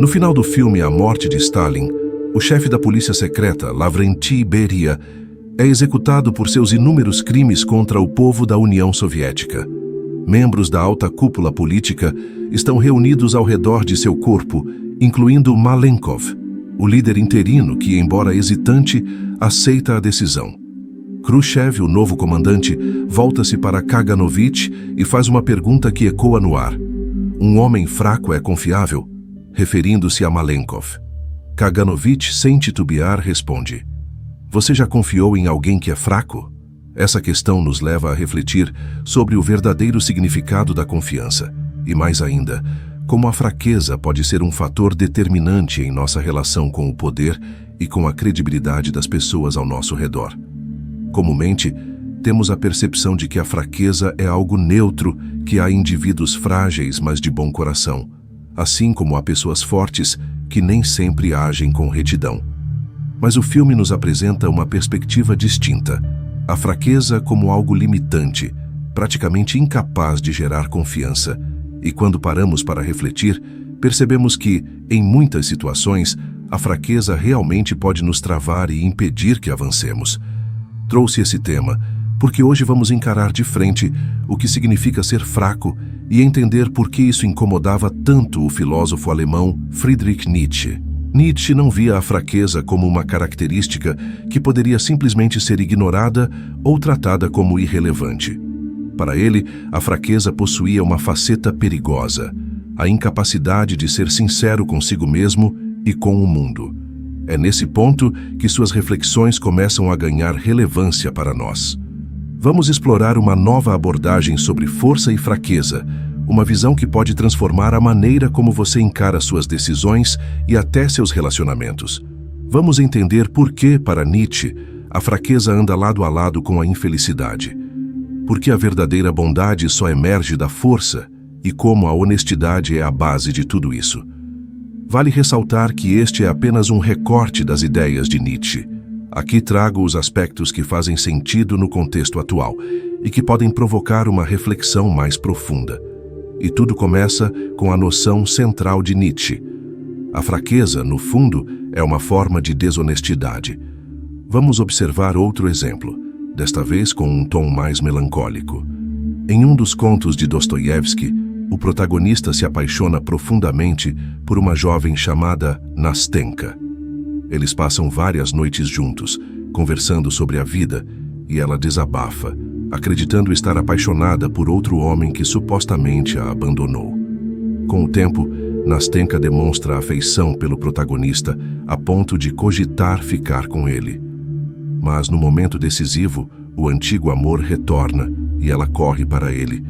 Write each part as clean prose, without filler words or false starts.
No final do filme A Morte de Stalin, o chefe da polícia secreta, Lavrentiy Beria, é executado por seus inúmeros crimes contra o povo da União Soviética. Membros da alta cúpula política estão reunidos ao redor de seu corpo, incluindo Malenkov, o líder interino que, embora hesitante, aceita a decisão. Khrushchev, o novo comandante, volta-se para Kaganovich e faz uma pergunta que ecoa no ar. Um homem fraco é confiável? Referindo-se a Malenkov. Kaganovich, sem titubear, responde: Você já confiou em alguém que é fraco? Essa questão nos leva a refletir sobre o verdadeiro significado da confiança e, mais ainda, como a fraqueza pode ser um fator determinante em nossa relação com o poder e com a credibilidade das pessoas ao nosso redor. Comumente, temos a percepção de que a fraqueza é algo neutro, que há indivíduos frágeis, mas de bom coração, assim como há pessoas fortes que nem sempre agem com retidão. Mas o filme nos apresenta uma perspectiva distinta, a fraqueza como algo limitante, praticamente incapaz de gerar confiança. E quando paramos para refletir, percebemos que, em muitas situações, a fraqueza realmente pode nos travar e impedir que avancemos. Trouxe esse tema porque hoje vamos encarar de frente o que significa ser fraco e entender por que isso incomodava tanto o filósofo alemão Friedrich Nietzsche. Nietzsche não via a fraqueza como uma característica que poderia simplesmente ser ignorada ou tratada como irrelevante. Para ele, a fraqueza possuía uma faceta perigosa, a incapacidade de ser sincero consigo mesmo e com o mundo. É nesse ponto que suas reflexões começam a ganhar relevância para nós. Vamos explorar uma nova abordagem sobre força e fraqueza, uma visão que pode transformar a maneira como você encara suas decisões e até seus relacionamentos. Vamos entender por que, para Nietzsche, a fraqueza anda lado a lado com a infelicidade. Porque a verdadeira bondade só emerge da força e como a honestidade é a base de tudo isso. Vale ressaltar que este é apenas um recorte das ideias de Nietzsche. Aqui trago os aspectos que fazem sentido no contexto atual e que podem provocar uma reflexão mais profunda. E tudo começa com a noção central de Nietzsche. A fraqueza, no fundo, é uma forma de desonestidade. Vamos observar outro exemplo, desta vez com um tom mais melancólico. Em um dos contos de Dostoiévski, o protagonista se apaixona profundamente por uma jovem chamada Nastenka. Eles passam várias noites juntos, conversando sobre a vida, e ela desabafa, acreditando estar apaixonada por outro homem que supostamente a abandonou. Com o tempo, Nastenka demonstra afeição pelo protagonista a ponto de cogitar ficar com ele. Mas no momento decisivo, o antigo amor retorna e ela corre para ele,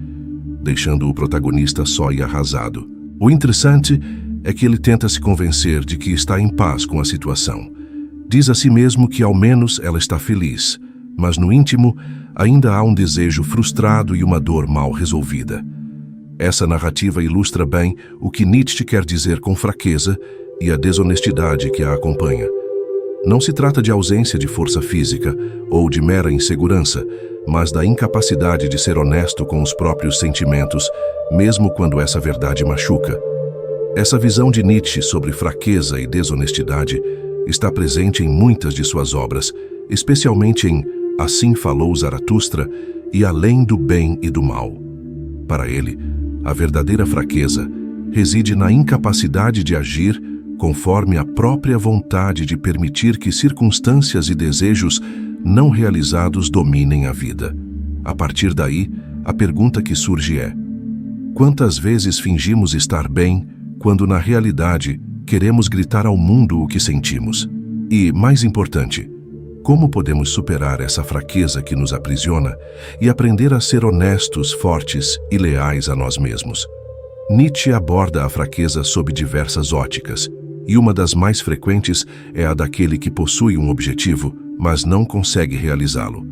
deixando o protagonista só e arrasado. O interessante é que ele tenta se convencer de que está em paz com a situação. Diz a si mesmo que ao menos ela está feliz, mas no íntimo ainda há um desejo frustrado e uma dor mal resolvida. Essa narrativa ilustra bem o que Nietzsche quer dizer com fraqueza e a desonestidade que a acompanha. Não se trata de ausência de força física ou de mera insegurança, mas da incapacidade de ser honesto com os próprios sentimentos, mesmo quando essa verdade machuca. Essa visão de Nietzsche sobre fraqueza e desonestidade está presente em muitas de suas obras, especialmente em Assim Falou Zaratustra e Além do Bem e do Mal. Para ele, a verdadeira fraqueza reside na incapacidade de agir conforme a própria vontade de permitir que circunstâncias e desejos não realizados dominem a vida. A partir daí, a pergunta que surge é: quantas vezes fingimos estar bem, quando na realidade queremos gritar ao mundo o que sentimos? E, mais importante, como podemos superar essa fraqueza que nos aprisiona e aprender a ser honestos, fortes e leais a nós mesmos? Nietzsche aborda a fraqueza sob diversas óticas, e uma das mais frequentes é a daquele que possui um objetivo, mas não consegue realizá-lo.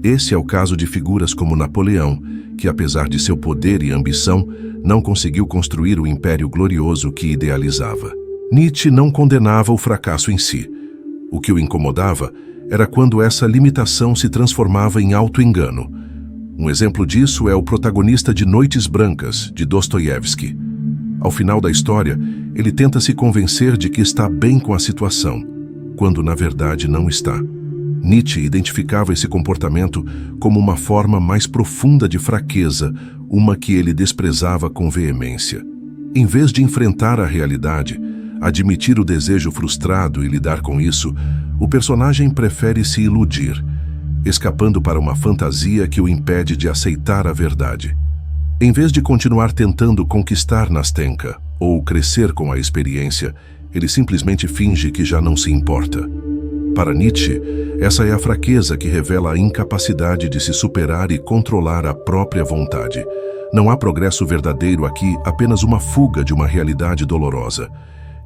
Esse é o caso de figuras como Napoleão, que apesar de seu poder e ambição, não conseguiu construir o império glorioso que idealizava. Nietzsche não condenava o fracasso em si. O que o incomodava era quando essa limitação se transformava em auto-engano. Um exemplo disso é o protagonista de Noites Brancas, de Dostoiévski. Ao final da história, ele tenta se convencer de que está bem com a situação, quando na verdade não está. Nietzsche identificava esse comportamento como uma forma mais profunda de fraqueza, uma que ele desprezava com veemência. Em vez de enfrentar a realidade, admitir o desejo frustrado e lidar com isso, o personagem prefere se iludir, escapando para uma fantasia que o impede de aceitar a verdade. Em vez de continuar tentando conquistar Nastenka ou crescer com a experiência, ele simplesmente finge que já não se importa. Para Nietzsche, essa é a fraqueza que revela a incapacidade de se superar e controlar a própria vontade. Não há progresso verdadeiro aqui, apenas uma fuga de uma realidade dolorosa.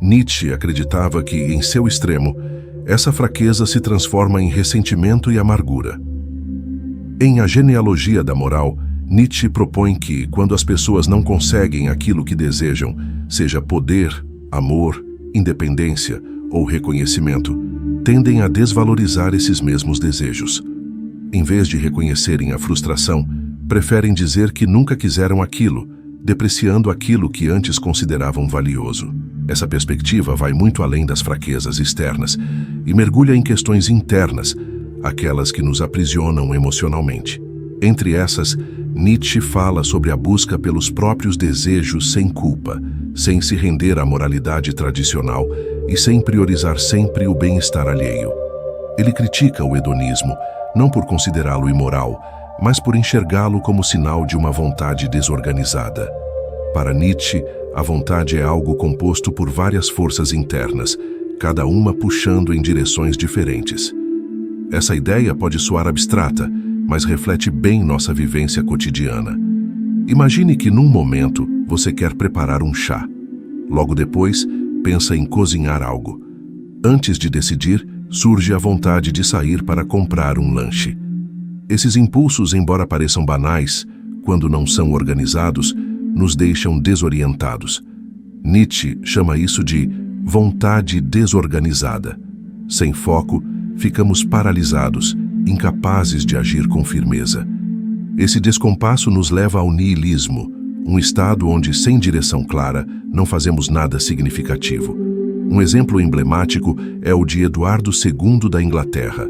Nietzsche acreditava que, em seu extremo, essa fraqueza se transforma em ressentimento e amargura. Em A Genealogia da Moral, Nietzsche propõe que, quando as pessoas não conseguem aquilo que desejam, seja poder, amor, independência ou reconhecimento, tendem a desvalorizar esses mesmos desejos. Em vez de reconhecerem a frustração, preferem dizer que nunca quiseram aquilo, depreciando aquilo que antes consideravam valioso. Essa perspectiva vai muito além das fraquezas externas e mergulha em questões internas, aquelas que nos aprisionam emocionalmente. Entre essas, Nietzsche fala sobre a busca pelos próprios desejos sem culpa, sem se render à moralidade tradicional e sem priorizar sempre o bem-estar alheio. Ele critica o hedonismo, não por considerá-lo imoral, mas por enxergá-lo como sinal de uma vontade desorganizada. Para Nietzsche, a vontade é algo composto por várias forças internas, cada uma puxando em direções diferentes. Essa ideia pode soar abstrata, mas reflete bem nossa vivência cotidiana. Imagine que num momento você quer preparar um chá. Logo depois, pensa em cozinhar algo. Antes de decidir, surge a vontade de sair para comprar um lanche. Esses impulsos, embora pareçam banais, quando não são organizados, nos deixam desorientados. Nietzsche chama isso de vontade desorganizada. Sem foco, ficamos paralisados, incapazes de agir com firmeza. Esse descompasso nos leva ao niilismo, um estado onde, sem direção clara, não fazemos nada significativo. Um exemplo emblemático é o de Eduardo II da Inglaterra.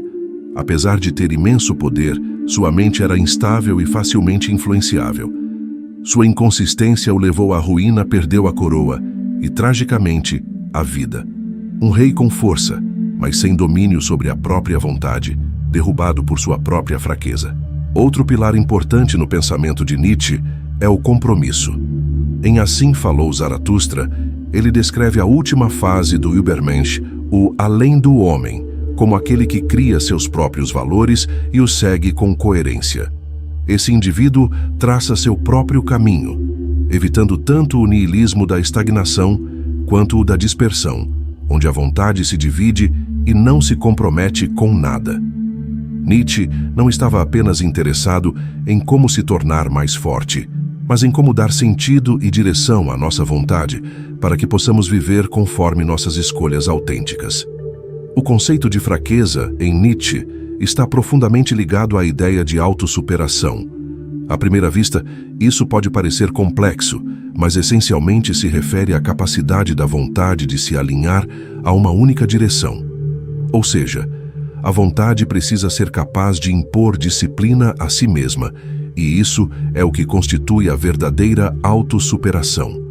Apesar de ter imenso poder, sua mente era instável e facilmente influenciável. Sua inconsistência o levou à ruína, perdeu a coroa e, tragicamente, a vida. Um rei com força, mas sem domínio sobre a própria vontade, derrubado por sua própria fraqueza. Outro pilar importante no pensamento de Nietzsche é o compromisso. Em Assim Falou Zaratustra, ele descreve a última fase do Übermensch, o além do homem, como aquele que cria seus próprios valores e os segue com coerência. Esse indivíduo traça seu próprio caminho, evitando tanto o niilismo da estagnação quanto o da dispersão, onde a vontade se divide e não se compromete com nada. Nietzsche não estava apenas interessado em como se tornar mais forte, mas em como dar sentido e direção à nossa vontade para que possamos viver conforme nossas escolhas autênticas. O conceito de fraqueza, em Nietzsche, está profundamente ligado à ideia de autossuperação. À primeira vista, isso pode parecer complexo, mas essencialmente se refere à capacidade da vontade de se alinhar a uma única direção. Ou seja, a vontade precisa ser capaz de impor disciplina a si mesma, e isso é o que constitui a verdadeira autossuperação.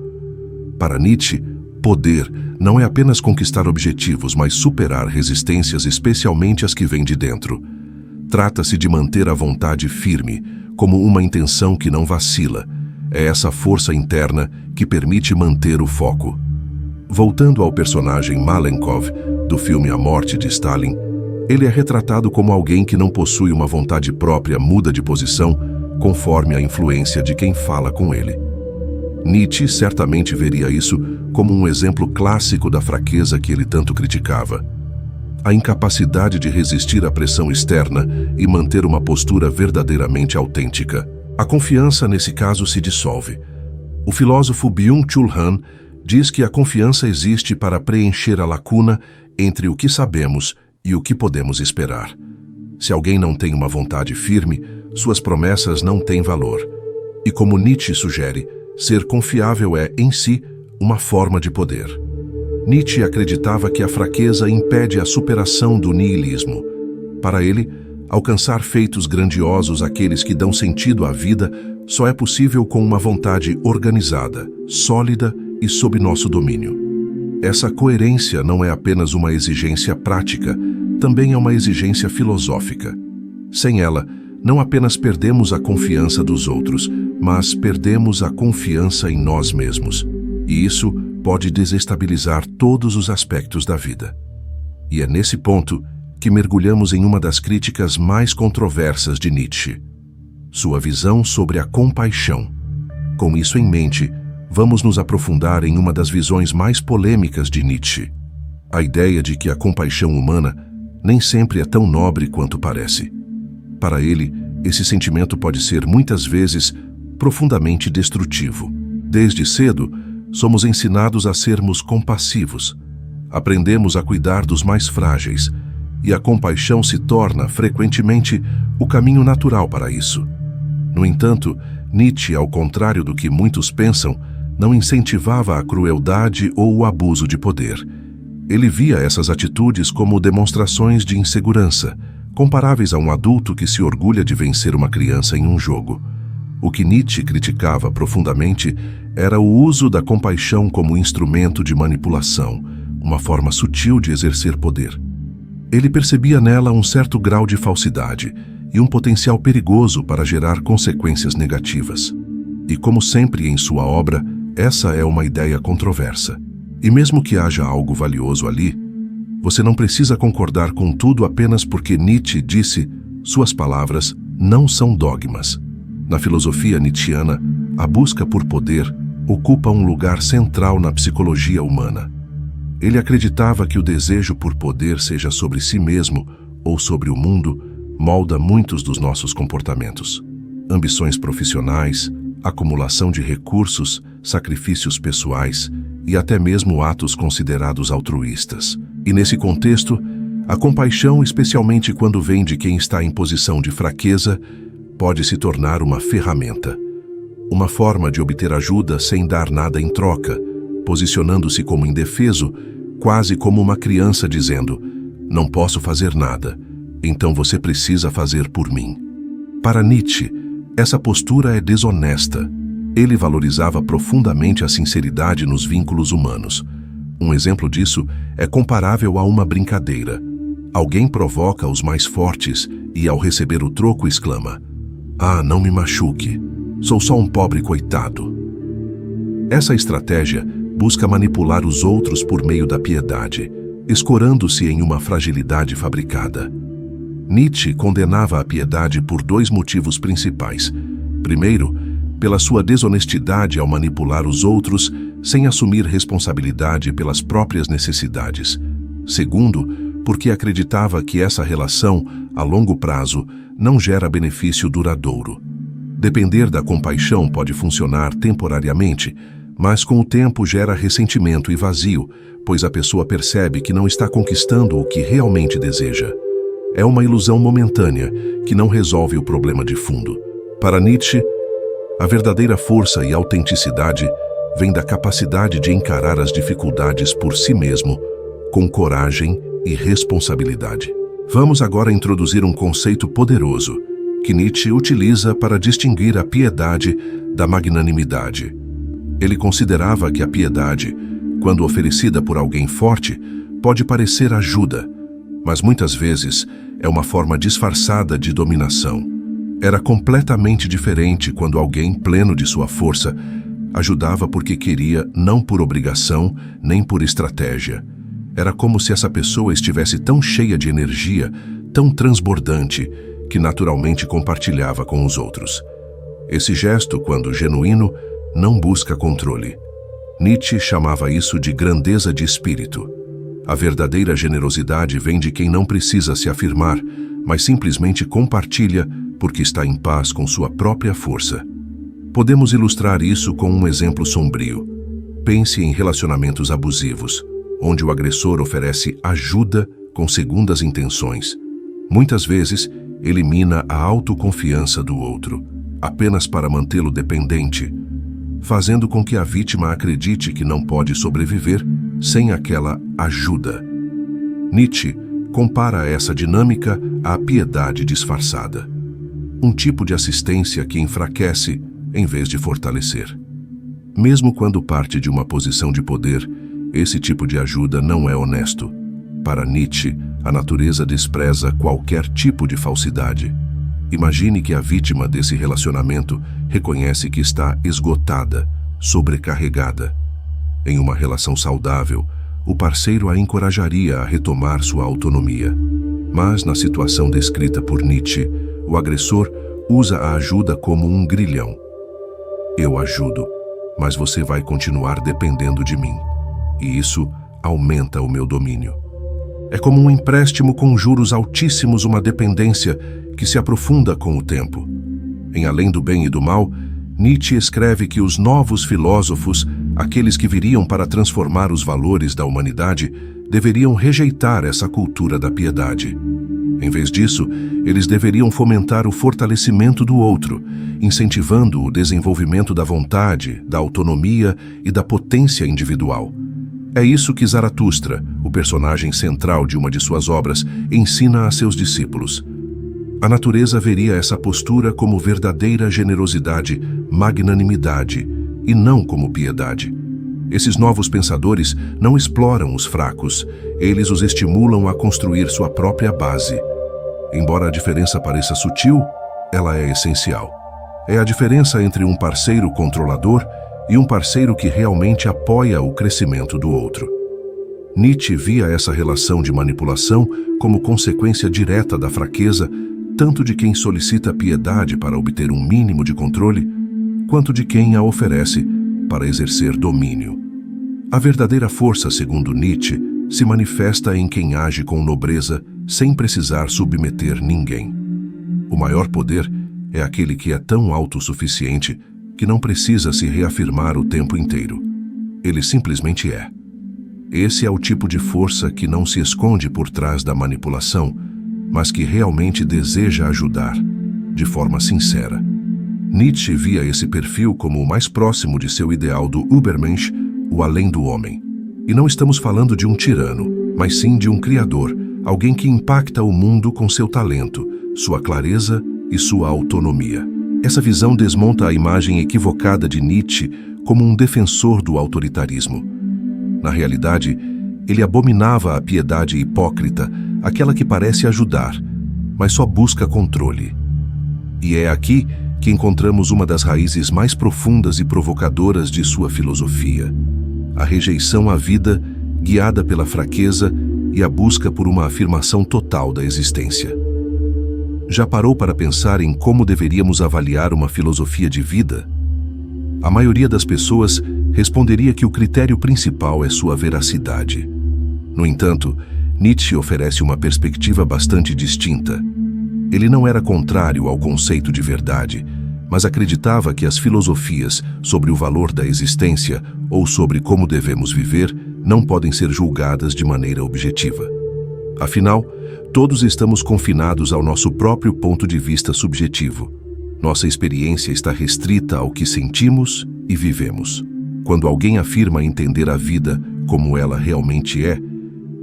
Para Nietzsche, poder não é apenas conquistar objetivos, mas superar resistências, especialmente as que vêm de dentro. Trata-se de manter a vontade firme, como uma intenção que não vacila. É essa força interna que permite manter o foco. Voltando ao personagem Malenkov, do filme A Morte de Stalin, ele é retratado como alguém que não possui uma vontade própria, muda de posição, conforme a influência de quem fala com ele. Nietzsche certamente veria isso como um exemplo clássico da fraqueza que ele tanto criticava. A incapacidade de resistir à pressão externa e manter uma postura verdadeiramente autêntica. A confiança, nesse caso, se dissolve. O filósofo Byung-Chul Han diz que a confiança existe para preencher a lacuna entre o que sabemos e o que podemos esperar. Se alguém não tem uma vontade firme, suas promessas não têm valor. E como Nietzsche sugere, ser confiável é, em si, uma forma de poder. Nietzsche acreditava que a fraqueza impede a superação do niilismo. Para ele, alcançar feitos grandiosos, aqueles que dão sentido à vida, só é possível com uma vontade organizada, sólida e sob nosso domínio. Essa coerência não é apenas uma exigência prática, também é uma exigência filosófica. Sem ela, não apenas perdemos a confiança dos outros, mas perdemos a confiança em nós mesmos. E isso pode desestabilizar todos os aspectos da vida. E é nesse ponto que mergulhamos em uma das críticas mais controversas de Nietzsche: sua visão sobre a compaixão. Com isso em mente, vamos nos aprofundar em uma das visões mais polêmicas de Nietzsche: a ideia de que a compaixão humana nem sempre é tão nobre quanto parece. Para ele, esse sentimento pode ser, muitas vezes, profundamente destrutivo. Desde cedo, somos ensinados a sermos compassivos. Aprendemos a cuidar dos mais frágeis, e a compaixão se torna, frequentemente, o caminho natural para isso. No entanto, Nietzsche, ao contrário do que muitos pensam, não incentivava a crueldade ou o abuso de poder. Ele via essas atitudes como demonstrações de insegurança, comparáveis a um adulto que se orgulha de vencer uma criança em um jogo. O que Nietzsche criticava profundamente era o uso da compaixão como instrumento de manipulação, uma forma sutil de exercer poder. Ele percebia nela um certo grau de falsidade e um potencial perigoso para gerar consequências negativas. E como sempre em sua obra, essa é uma ideia controversa. E mesmo que haja algo valioso ali, você não precisa concordar com tudo apenas porque Nietzsche disse: suas palavras não são dogmas. Na filosofia nietzschiana, a busca por poder ocupa um lugar central na psicologia humana. Ele acreditava que o desejo por poder, seja sobre si mesmo ou sobre o mundo, molda muitos dos nossos comportamentos. Ambições profissionais, acumulação de recursos, sacrifícios pessoais e até mesmo atos considerados altruístas. E nesse contexto, a compaixão, especialmente quando vem de quem está em posição de fraqueza, pode se tornar uma ferramenta. Uma forma de obter ajuda sem dar nada em troca, posicionando-se como indefeso, quase como uma criança dizendo: não posso fazer nada, então você precisa fazer por mim. Para Nietzsche, essa postura é desonesta. Ele valorizava profundamente a sinceridade nos vínculos humanos. Um exemplo disso é comparável a uma brincadeira. Alguém provoca os mais fortes e, ao receber o troco, exclama: ah, não me machuque, sou só um pobre coitado. Essa estratégia busca manipular os outros por meio da piedade, escorando-se em uma fragilidade fabricada. Nietzsche condenava a piedade por dois motivos principais. Primeiro, pela sua desonestidade ao manipular os outros sem assumir responsabilidade pelas próprias necessidades. Segundo, porque acreditava que essa relação, a longo prazo, não gera benefício duradouro. Depender da compaixão pode funcionar temporariamente, mas com o tempo gera ressentimento e vazio, pois a pessoa percebe que não está conquistando o que realmente deseja. É uma ilusão momentânea que não resolve o problema de fundo. Para Nietzsche, a verdadeira força e autenticidade vem da capacidade de encarar as dificuldades por si mesmo, com coragem e responsabilidade. Vamos agora introduzir um conceito poderoso que Nietzsche utiliza para distinguir a piedade da magnanimidade. Ele considerava que a piedade, quando oferecida por alguém forte, pode parecer ajuda, mas muitas vezes é uma forma disfarçada de dominação. Era completamente diferente quando alguém, pleno de sua força, ajudava porque queria, não por obrigação, nem por estratégia. Era como se essa pessoa estivesse tão cheia de energia, tão transbordante, que naturalmente compartilhava com os outros. Esse gesto, quando genuíno, não busca controle. Nietzsche chamava isso de grandeza de espírito. A verdadeira generosidade vem de quem não precisa se afirmar, mas simplesmente compartilha porque está em paz com sua própria força. Podemos ilustrar isso com um exemplo sombrio. Pense em relacionamentos abusivos, onde o agressor oferece ajuda com segundas intenções. Muitas vezes, elimina a autoconfiança do outro, apenas para mantê-lo dependente. fazendo com que a vítima acredite que não pode sobreviver sem aquela ajuda. Nietzsche compara essa dinâmica à piedade disfarçada, um tipo de assistência que enfraquece em vez de fortalecer. Mesmo quando parte de uma posição de poder, esse tipo de ajuda não é honesto. Para Nietzsche, a natureza despreza qualquer tipo de falsidade. Imagine que a vítima desse relacionamento reconhece que está esgotada, sobrecarregada. Em uma relação saudável, o parceiro a encorajaria a retomar sua autonomia. Mas, na situação descrita por Nietzsche, o agressor usa a ajuda como um grilhão. Eu ajudo, mas você vai continuar dependendo de mim. E isso aumenta o meu domínio. É como um empréstimo com juros altíssimos, uma dependência que se aprofunda com o tempo. Em Além do Bem e do Mal, Nietzsche escreve que os novos filósofos, aqueles que viriam para transformar os valores da humanidade, deveriam rejeitar essa cultura da piedade. Em vez disso, eles deveriam fomentar o fortalecimento do outro, incentivando o desenvolvimento da vontade, da autonomia e da potência individual. É isso que Zaratustra, o personagem central de uma de suas obras, ensina a seus discípulos. A natureza veria essa postura como verdadeira generosidade, magnanimidade, e não como piedade. Esses novos pensadores não exploram os fracos, eles os estimulam a construir sua própria base. Embora a diferença pareça sutil, ela é essencial. É a diferença entre um parceiro controlador e um parceiro que realmente apoia o crescimento do outro. Nietzsche via essa relação de manipulação como consequência direta da fraqueza, tanto de quem solicita piedade para obter um mínimo de controle, quanto de quem a oferece para exercer domínio. A verdadeira força, segundo Nietzsche, se manifesta em quem age com nobreza sem precisar submeter ninguém. O maior poder é aquele que é tão autossuficiente que não precisa se reafirmar o tempo inteiro. Ele simplesmente é. Esse é o tipo de força que não se esconde por trás da manipulação, mas que realmente deseja ajudar, de forma sincera. Nietzsche via esse perfil como o mais próximo de seu ideal do Übermensch, o além do homem. E não estamos falando de um tirano, mas sim de um criador, alguém que impacta o mundo com seu talento, sua clareza e sua autonomia. Essa visão desmonta a imagem equivocada de Nietzsche como um defensor do autoritarismo. Na realidade, ele abominava a piedade hipócrita, aquela que parece ajudar, mas só busca controle. E é aqui que encontramos uma das raízes mais profundas e provocadoras de sua filosofia: a rejeição à vida, guiada pela fraqueza e a busca por uma afirmação total da existência. Já parou para pensar em como deveríamos avaliar uma filosofia de vida? A maioria das pessoas responderia que o critério principal é sua veracidade. No entanto, Nietzsche oferece uma perspectiva bastante distinta. Ele não era contrário ao conceito de verdade, mas acreditava que as filosofias sobre o valor da existência ou sobre como devemos viver não podem ser julgadas de maneira objetiva. Afinal, todos estamos confinados ao nosso próprio ponto de vista subjetivo. Nossa experiência está restrita ao que sentimos e vivemos. Quando alguém afirma entender a vida como ela realmente é,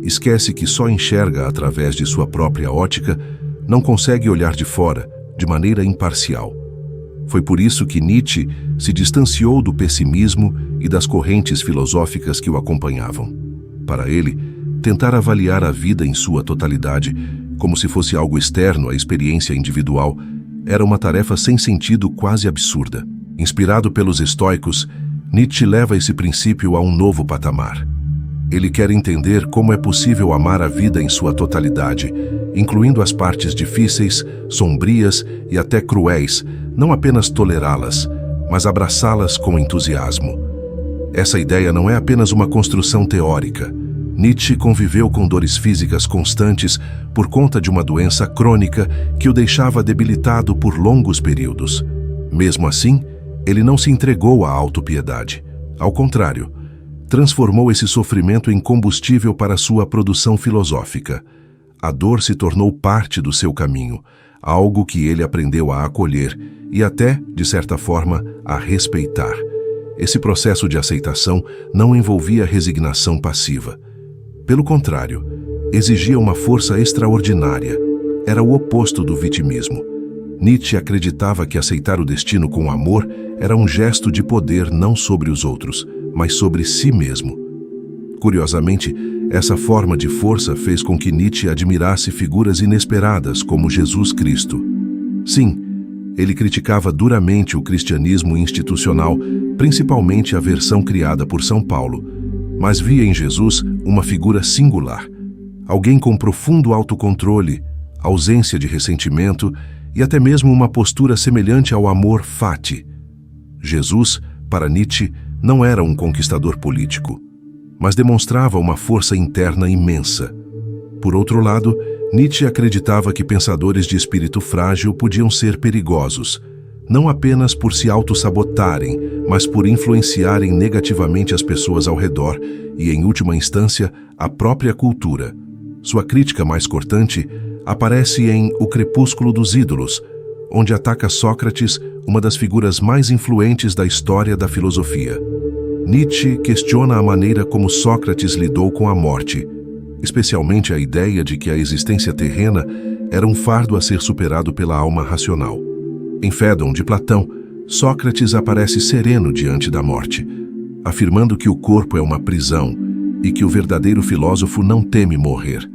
esquece que só enxerga através de sua própria ótica, não consegue olhar de fora, de maneira imparcial. Foi por isso que Nietzsche se distanciou do pessimismo e das correntes filosóficas que o acompanhavam. Para ele, tentar avaliar a vida em sua totalidade, como se fosse algo externo à experiência individual, era uma tarefa sem sentido, quase absurda. Inspirado pelos estoicos, Nietzsche leva esse princípio a um novo patamar. Ele quer entender como é possível amar a vida em sua totalidade, incluindo as partes difíceis, sombrias e até cruéis, não apenas tolerá-las, mas abraçá-las com entusiasmo. Essa ideia não é apenas uma construção teórica. Nietzsche conviveu com dores físicas constantes por conta de uma doença crônica que o deixava debilitado por longos períodos. Mesmo assim, ele não se entregou à autopiedade. Ao contrário, transformou esse sofrimento em combustível para sua produção filosófica. A dor se tornou parte do seu caminho, algo que ele aprendeu a acolher e até, de certa forma, a respeitar. esse processo de aceitação não envolvia resignação passiva. Pelo contrário, exigia uma força extraordinária. Era o oposto do vitimismo. Nietzsche acreditava que aceitar o destino com amor era um gesto de poder não sobre os outros, mas sobre si mesmo. Curiosamente, essa forma de força fez com que Nietzsche admirasse figuras inesperadas como Jesus Cristo. Sim, ele criticava duramente o cristianismo institucional, principalmente a versão criada por São Paulo, mas via em Jesus uma figura singular, alguém com profundo autocontrole, ausência de ressentimento e até mesmo uma postura semelhante ao amor fati. Jesus, para Nietzsche, não era um conquistador político, mas demonstrava uma força interna imensa. Por outro lado, Nietzsche acreditava que pensadores de espírito frágil podiam ser perigosos, não apenas por se autossabotarem, mas por influenciarem negativamente as pessoas ao redor e, em última instância, a própria cultura. Sua crítica mais cortante aparece em O Crepúsculo dos Ídolos, onde ataca Sócrates, uma das figuras mais influentes da história da filosofia. Nietzsche questiona a maneira como Sócrates lidou com a morte, especialmente a ideia de que a existência terrena era um fardo a ser superado pela alma racional. Em Fédon, de Platão, Sócrates aparece sereno diante da morte, afirmando que o corpo é uma prisão e que o verdadeiro filósofo não teme morrer,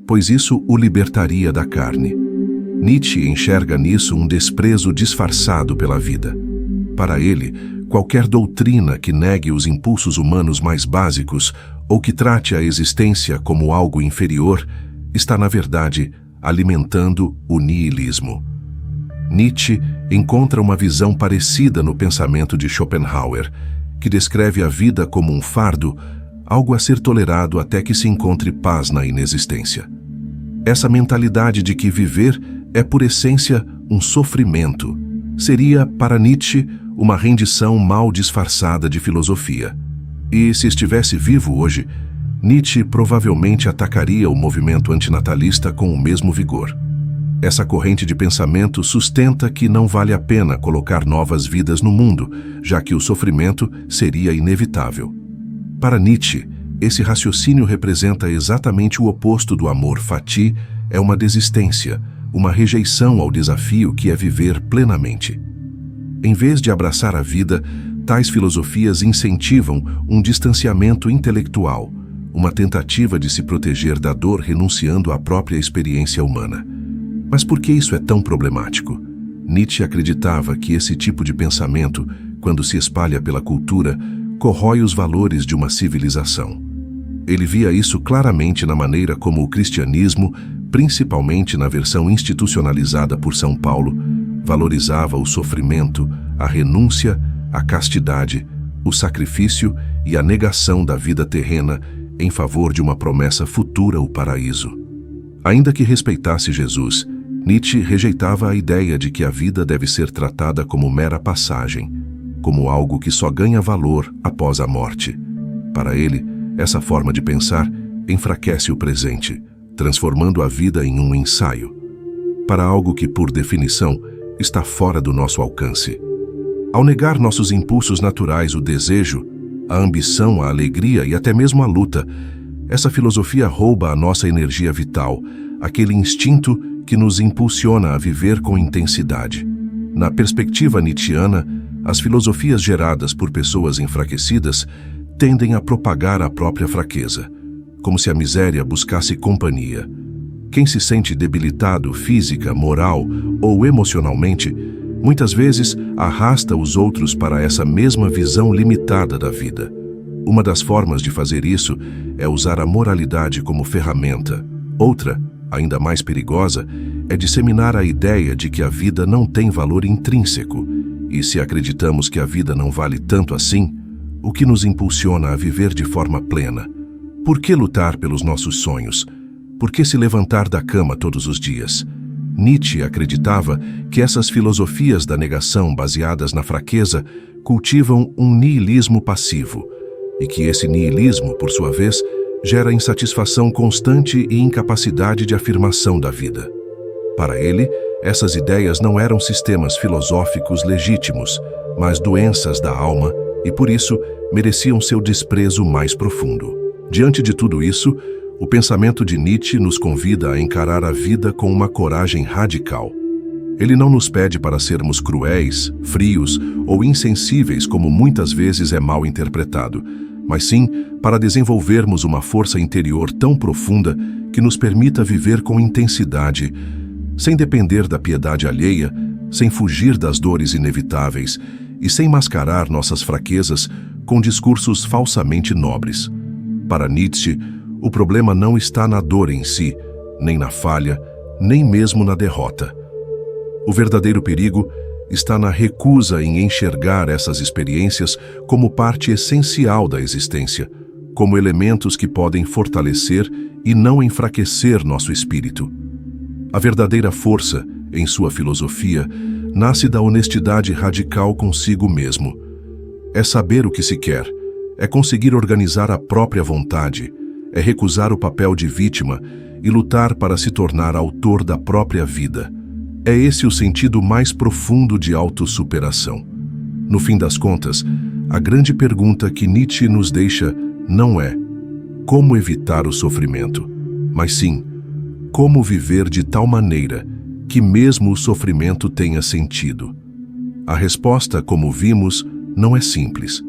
pois isso o libertaria da carne. Nietzsche enxerga nisso um desprezo disfarçado pela vida. Para ele, qualquer doutrina que negue os impulsos humanos mais básicos ou que trate a existência como algo inferior está, na verdade, alimentando o niilismo. Nietzsche encontra uma visão parecida no pensamento de Schopenhauer, que descreve a vida como um fardo, algo a ser tolerado até que se encontre paz na inexistência. Essa mentalidade de que viver é, por essência, um sofrimento, seria, para Nietzsche, uma rendição mal disfarçada de filosofia. E, se estivesse vivo hoje, Nietzsche provavelmente atacaria o movimento antinatalista com o mesmo vigor. Essa corrente de pensamento sustenta que não vale a pena colocar novas vidas no mundo, já que o sofrimento seria inevitável. Para Nietzsche, esse raciocínio representa exatamente o oposto do amor fati, é uma desistência, uma rejeição ao desafio que é viver plenamente. Em vez de abraçar a vida, tais filosofias incentivam um distanciamento intelectual, uma tentativa de se proteger da dor renunciando à própria experiência humana. Mas por que isso é tão problemático? Nietzsche acreditava que esse tipo de pensamento, quando se espalha pela cultura, corrói os valores de uma civilização. Ele via isso claramente na maneira como o cristianismo, principalmente na versão institucionalizada por São Paulo, valorizava o sofrimento, a renúncia, a castidade, o sacrifício e a negação da vida terrena em favor de uma promessa futura, o paraíso. Ainda que respeitasse Jesus, Nietzsche rejeitava a ideia de que a vida deve ser tratada como mera passagem, como algo que só ganha valor após a morte. Para ele, essa forma de pensar enfraquece o presente, transformando a vida em um ensaio, para algo que, por definição, está fora do nosso alcance. Ao negar nossos impulsos naturais, o desejo, a ambição, a alegria e até mesmo a luta, essa filosofia rouba a nossa energia vital, aquele instinto que nos impulsiona a viver com intensidade. Na perspectiva nietzschiana, as filosofias geradas por pessoas enfraquecidas tendem a propagar a própria fraqueza, como se a miséria buscasse companhia. Quem se sente debilitado física, moral ou emocionalmente, muitas vezes arrasta os outros para essa mesma visão limitada da vida. Uma das formas de fazer isso é usar a moralidade como ferramenta. Outra, ainda mais perigosa, é disseminar a ideia de que a vida não tem valor intrínseco. E se acreditamos que a vida não vale tanto assim, o que nos impulsiona a viver de forma plena? Por que lutar pelos nossos sonhos? Por que se levantar da cama todos os dias? Nietzsche acreditava que essas filosofias da negação baseadas na fraqueza cultivam um niilismo passivo, e que esse niilismo, por sua vez, gera insatisfação constante e incapacidade de afirmação da vida. Para ele, essas ideias não eram sistemas filosóficos legítimos, mas doenças da alma e por isso mereciam seu desprezo mais profundo. Diante de tudo isso, o pensamento de Nietzsche nos convida a encarar a vida com uma coragem radical. Ele não nos pede para sermos cruéis, frios ou insensíveis, como muitas vezes é mal interpretado, mas sim para desenvolvermos uma força interior tão profunda que nos permita viver com intensidade, sem depender da piedade alheia, sem fugir das dores inevitáveis e sem mascarar nossas fraquezas com discursos falsamente nobres. Para Nietzsche, o problema não está na dor em si, nem na falha, nem mesmo na derrota. O verdadeiro perigo está na recusa em enxergar essas experiências como parte essencial da existência, como elementos que podem fortalecer e não enfraquecer nosso espírito. A verdadeira força, em sua filosofia, nasce da honestidade radical consigo mesmo. É saber o que se quer, é conseguir organizar a própria vontade, é recusar o papel de vítima e lutar para se tornar autor da própria vida. É esse o sentido mais profundo de autossuperação. No fim das contas, a grande pergunta que Nietzsche nos deixa não é como evitar o sofrimento, mas sim como viver de tal maneira que mesmo o sofrimento tenha sentido. A resposta, como vimos, não é simples,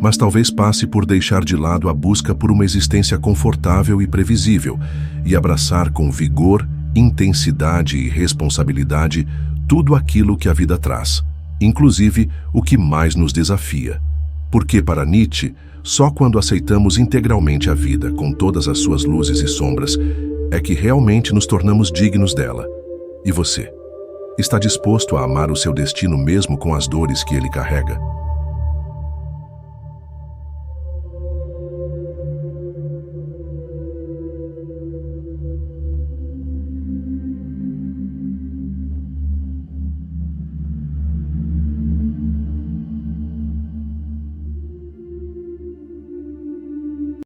mas talvez passe por deixar de lado a busca por uma existência confortável e previsível e abraçar com vigor, intensidade e responsabilidade tudo aquilo que a vida traz, inclusive o que mais nos desafia. Porque para Nietzsche, só quando aceitamos integralmente a vida com todas as suas luzes e sombras é que realmente nos tornamos dignos dela. E você? Está disposto a amar o seu destino mesmo com as dores que ele carrega?